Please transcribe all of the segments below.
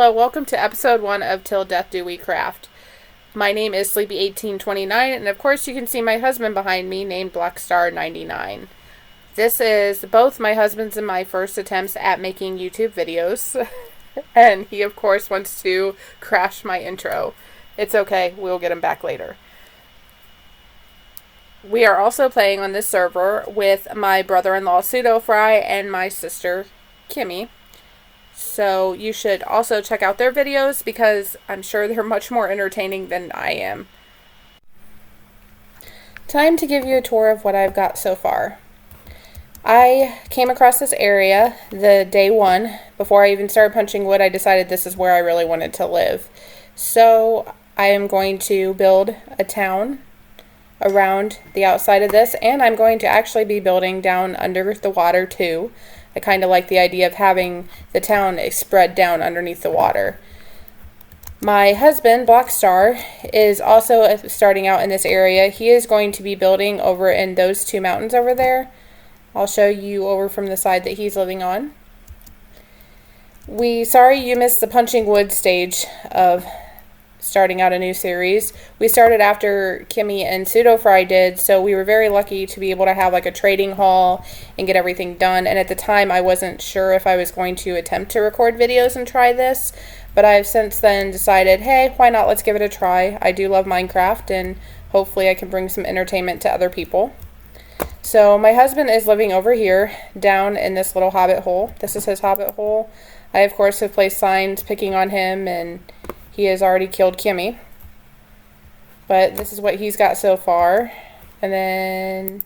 Hello, welcome to episode 1 of Till Death Do We Craft. My name is Sleepy1829, and of course you can see my husband behind me named Blackstar99. This is both my husband's and my first attempts at making YouTube videos, and he of course wants to crash my intro. It's okay, we'll get him back later. We are also playing on this server with my brother-in-law PseudoFry and my sister Kimmy. So you should also check out their videos because I'm sure they're much more entertaining than I am. Time to give you a tour of what I've got so far. I came across this area the day one. Before I even started punching wood, I decided this is where I really wanted to live. So I am going to build a town around the outside of this, and I'm going to actually be building down under the water too. I kind of like the idea of having the town spread down underneath the water. My husband, Blackstar, is also starting out in this area. He is going to be building over in those two mountains over there. I'll show you over from the side that he's living on. Sorry you missed the punching wood stage of starting out a new series. We started after Kimmy and PseudoFry did, so we were very lucky to be able to have like a trading hall and get everything done. And at the time I wasn't sure if I was going to attempt to record videos and try this, but I've since then decided, hey, why not, let's give it a try. I do love Minecraft and hopefully I can bring some entertainment to other people. So my husband is living over here down in this little hobbit hole. This is his hobbit hole. I of course have placed signs picking on him, and he has already killed Kimmy. But this is what he's got so far. And then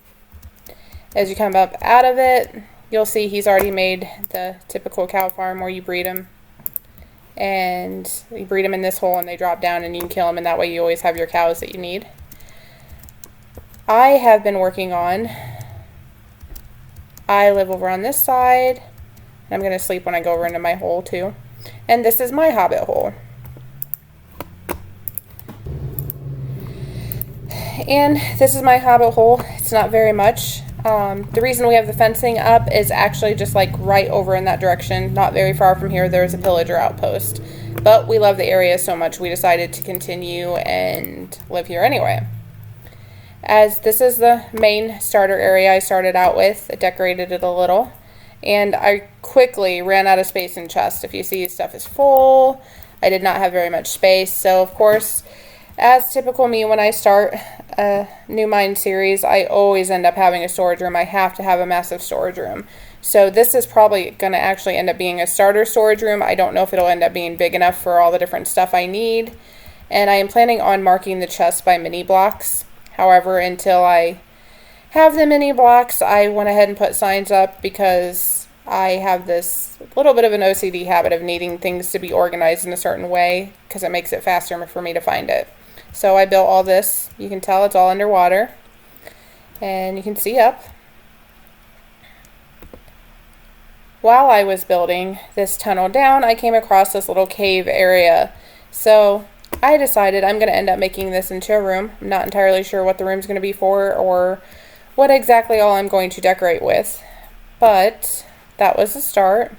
as you come up out of it, you'll see he's already made the typical cow farm where you breed them. And you breed them in this hole and they drop down and you can kill them, and that way you always have your cows that you need. I have been working on, I live over on this side. I'm going to sleep when I go over into my hole too. And this is my hobbit hole. And this is my hobbit hole. It's not very much. The reason we have the fencing up is actually just like right over in that direction. Not very far from here, there's a pillager outpost. But we love the area so much we decided to continue and live here anyway. As this is the main starter area I started out with, I decorated it a little. And I quickly ran out of space in chest. If you see, stuff is full. I did not have very much space. So of course, as typical me when I start a new mine series, I always end up having a storage room. I have to have a massive storage room. So this is probably going to actually end up being a starter storage room. I don't know if it'll end up being big enough for all the different stuff I need. And I am planning on marking the chests by mini blocks. However, until I have the mini blocks, I went ahead and put signs up because I have this little bit of an OCD habit of needing things to be organized in a certain way because it makes it faster for me to find it. So I built all this. You can tell it's all underwater. And you can see up. While I was building this tunnel down, I came across this little cave area. So I decided I'm going to end up making this into a room. I'm not entirely sure what the room's going to be for or what exactly all I'm going to decorate with. But that was the start.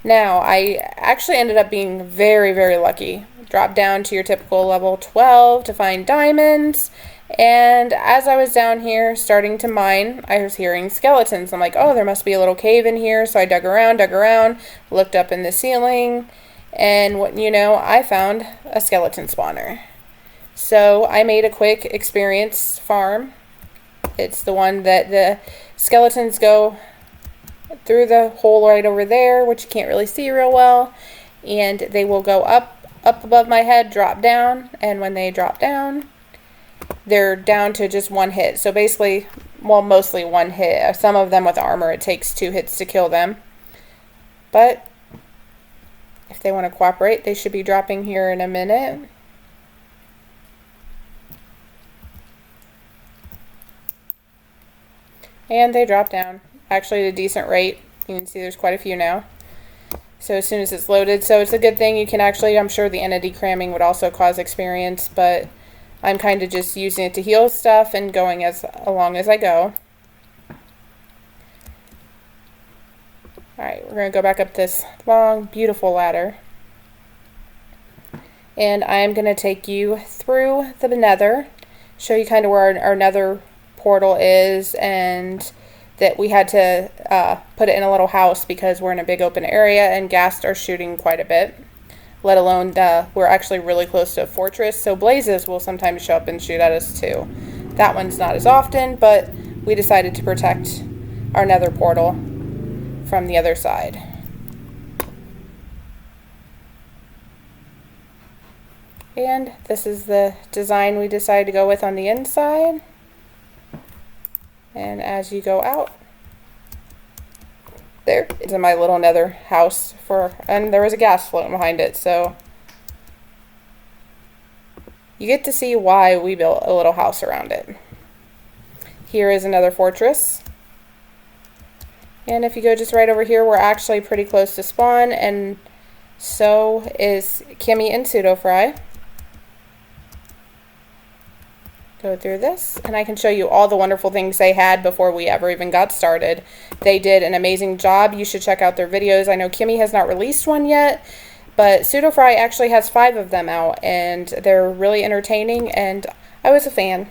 Now, I actually ended up being very, very lucky. Dropped down to your typical level 12 to find diamonds. And as I was down here starting to mine, I was hearing skeletons. I'm like, oh, there must be a little cave in here. So I dug around, looked up in the ceiling. And what you know, I found a skeleton spawner. So I made a quick experience farm. It's the one that the skeletons go through the hole right over there, which you can't really see real well. And they will go up above my head, drop down, and when they drop down, they're down to just one hit. So basically, well, mostly one hit. Some of them with armor, it takes 2 hits to kill them. But if they want to cooperate, they should be dropping here in a minute. And they drop down. Actually at a decent rate. You can see there's quite a few now. So as soon as it's loaded, so it's a good thing you can actually, I'm sure the entity cramming would also cause experience, but I'm kind of just using it to heal stuff and going along as I go. Alright, we're going to go back up this long, beautiful ladder. and I'm going to take you through the nether, show you kind of where our nether portal is, and that we had to put it in a little house because we're in a big open area and ghasts are shooting quite a bit, let alone we're actually really close to a fortress, so blazes will sometimes show up and shoot at us too. That one's not as often, but we decided to protect our nether portal from the other side. And this is the design we decided to go with on the inside. And as you go out, there is my little nether house and there was a gas floating behind it, so you get to see why we built a little house around it. Here is another fortress. And if you go just right over here, we're actually pretty close to spawn, and so is Kimmy and Pseudofry. Go through this, and I can show you all the wonderful things they had before we ever even got started. They did an amazing job. You should check out their videos. I know Kimmy has not released one yet, but Pseudofry actually has 5 of them out, and they're really entertaining, and I was a fan.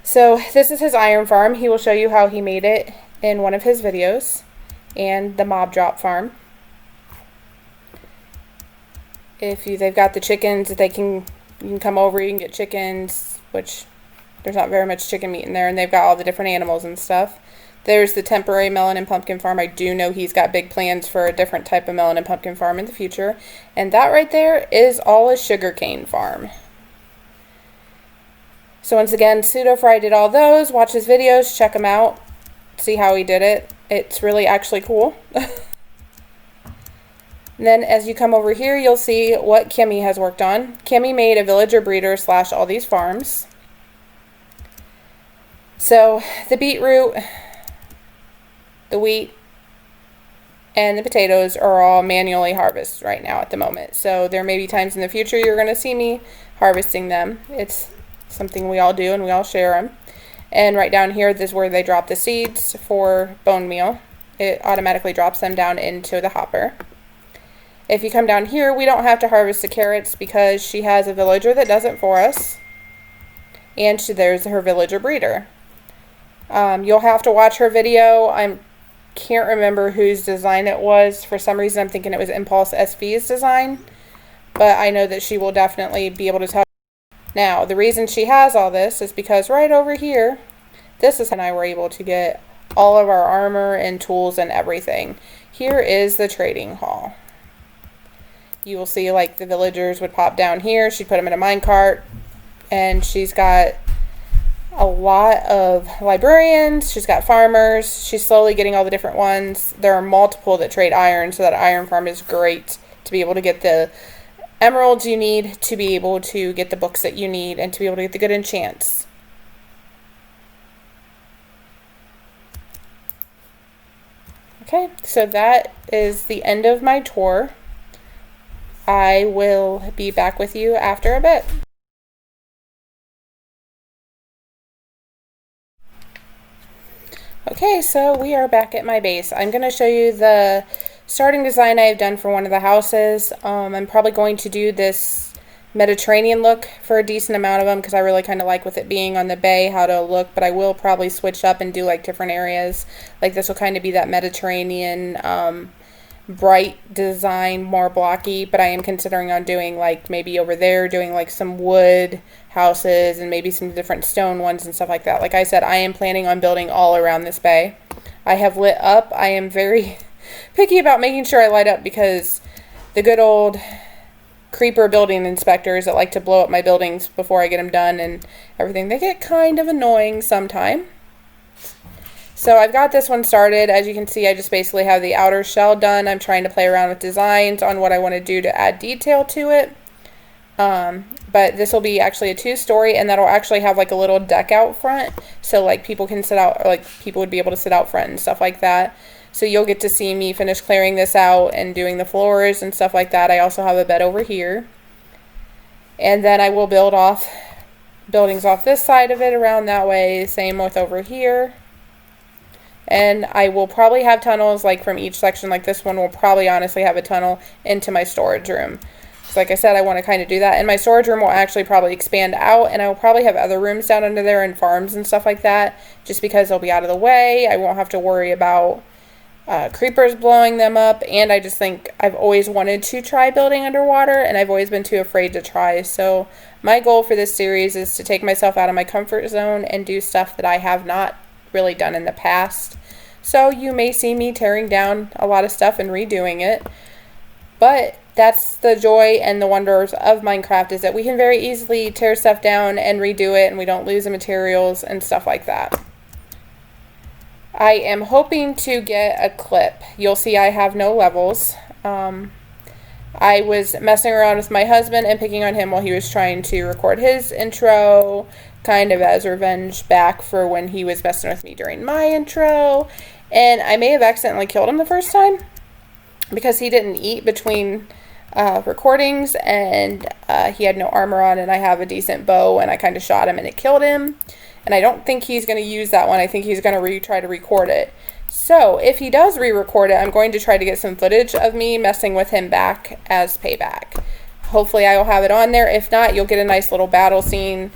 So this is his iron farm. He will show you how he made it in one of his videos, and the mob drop farm. They've got the chickens that you can come over, you can get chickens, which there's not very much chicken meat in there, and they've got all the different animals and stuff. There's the temporary melon and pumpkin farm. I do know he's got big plans for a different type of melon and pumpkin farm in the future. And that right there is all a sugarcane farm. So once again, Pseudofry did all those. Watch his videos, check them out, see how he did it. It's really actually cool. And then as you come over here, you'll see what Kimmy has worked on. Kimmy made a villager breeder / all these farms. So the beetroot, the wheat, and the potatoes are all manually harvested right now at the moment. So there may be times in the future you're going to see me harvesting them. It's something we all do and we all share them. And right down here, this is where they drop the seeds for bone meal. It automatically drops them down into the hopper. If you come down here, we don't have to harvest the carrots because she has a villager that does it for us. And there's her villager breeder. You'll have to watch her video. I can't remember whose design it was. For some reason, I'm thinking it was Impulse SV's design. But I know that she will definitely be able to tell. Now, the reason she has all this is because right over here, this is how I were able to get all of our armor and tools and everything. Here is the trading hall. You will see like the villagers would pop down here. She'd put them in a minecart, and she's got a lot of librarians. She's got farmers. She's slowly getting all the different ones. There are multiple that trade iron, so that iron farm is great to be able to get the emeralds you need, to be able to get the books that you need, and to be able to get the good enchants. Okay, so that is the end of my tour. I will be back with you after a bit. Okay, so we are back at my base. I'm going to show you the starting design I've done for one of the houses. I'm probably going to do this Mediterranean look for a decent amount of them because I really kind of like with it being on the bay how to look, but I will probably switch up and do like different areas. Like this will kind of be that Mediterranean bright design, more blocky, but I am considering on doing like maybe over there doing like some wood houses and maybe some different stone ones and stuff like that. Like I said, I am planning on building all around this bay. I have lit up. I am very picky about making sure I light up because the good old creeper building inspectors that like to blow up my buildings before I get them done and everything, they get kind of annoying sometime. So I've got this one started. As you can see, I just basically have the outer shell done. I'm trying to play around with designs on what I want to do to add detail to it. But this will be actually a 2-story, and that'll actually have like a little deck out front. So like people can sit out, or like people would be able to sit out front and stuff like that. So you'll get to see me finish clearing this out and doing the floors and stuff like that. I also have a bed over here. And then I will build buildings off this side of it around that way. Same with over here. And I will probably have tunnels like from each section. Like this one will probably honestly have a tunnel into my storage room. Because like I said, I want to kind of do that. And my storage room will actually probably expand out, and I will probably have other rooms down under there and farms and stuff like that, just because they'll be out of the way. I won't have to worry about creepers blowing them up. And I just think I've always wanted to try building underwater, and I've always been too afraid to try. So my goal for this series is to take myself out of my comfort zone and do stuff that I have not really done in the past. So you may see me tearing down a lot of stuff and redoing it, but that's the joy and the wonders of Minecraft, is that we can very easily tear stuff down and redo it, and we don't lose the materials and stuff like that. I am hoping to get a clip. You'll see I have no levels. I was messing around with my husband and picking on him while he was trying to record his intro, kind of as revenge back for when he was messing with me during my intro. And I may have accidentally killed him the first time because he didn't eat between recordings, and he had no armor on, and I have a decent bow, and I kind of shot him and it killed him. And I don't think he's going to use that one. I think he's going to try to record it. So if he does re-record it, I'm going to try to get some footage of me messing with him back as payback. Hopefully I will have it on there. If not, you'll get a nice little battle scene.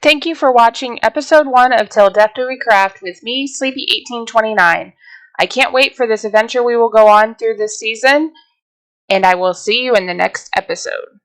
Thank you for watching episode 1 of Till Death Do We Craft with me, Sleepy1829. I can't wait for this adventure we will go on through this season, and I will see you in the next episode.